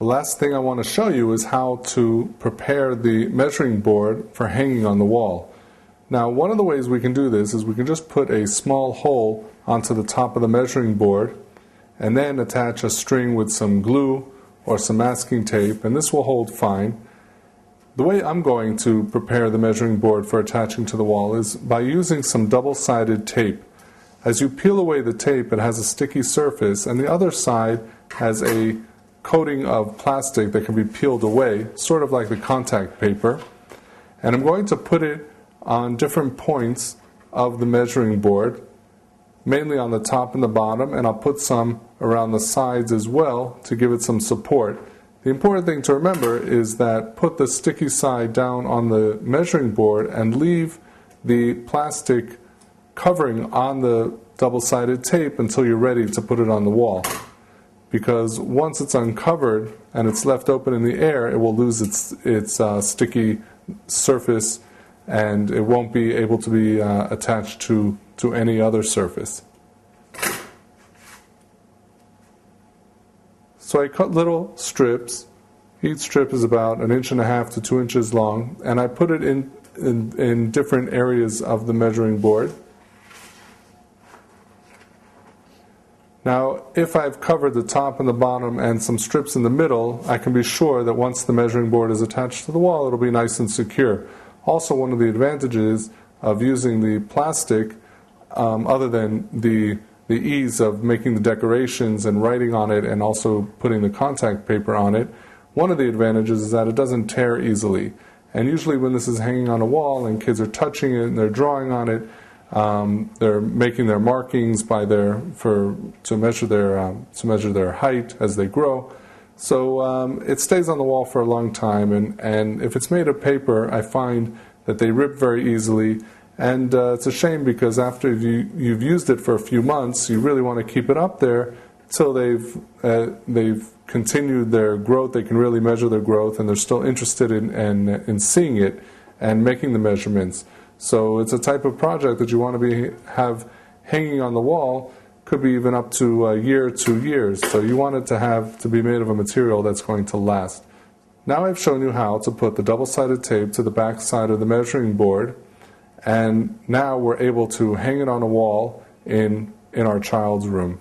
The last thing I want to show you is how to prepare the measuring board for hanging on the wall. Now, one of the ways we can do this is we can just put a small hole onto the top of the measuring board and then attach a string with some glue or some masking tape, and this will hold fine. The way I'm going to prepare the measuring board for attaching to the wall is by using some double-sided tape. As you peel away the tape, it has a sticky surface, and the other side has a coating of plastic that can be peeled away, sort of like the contact paper. And I'm going to put it on different points of the measuring board, mainly on the top and the bottom, and I'll put some around the sides as well to give it some support. The important thing to remember is that put the sticky side down on the measuring board and leave the plastic covering on the double-sided tape until you're ready to put it on the wall. Because once it's uncovered and it's left open in the air, it will lose its sticky surface and it won't be able to be attached to any other surface. So I cut little strips. Each strip is about 1.5 to 2 inches long, and I put it in different areas of the measuring board. Now, if I've covered the top and the bottom and some strips in the middle, I can be sure that once the measuring board is attached to the wall, it'll be nice and secure. Also, one of the advantages of using the plastic, other than the ease of making the decorations and writing on it and also putting the contact paper on it, one of the advantages is that it doesn't tear easily. And usually when this is hanging on a wall and kids are touching it and they're drawing on it, they're making their markings to measure their height as they grow. So it stays on the wall for a long time, and if it's made of paper, I find that they rip very easily, and it's a shame because after you've used it for a few months, you really want to keep it up there till they've continued their growth. They can really measure their growth, and they're still interested in seeing it and making the measurements. So it's a type of project that you want to have hanging on the wall, could be even up to a year, 2 years. So you want it to be made of a material that's going to last. Now I've shown you how to put the double-sided tape to the back side of the measuring board, and now we're able to hang it on a wall in our child's room.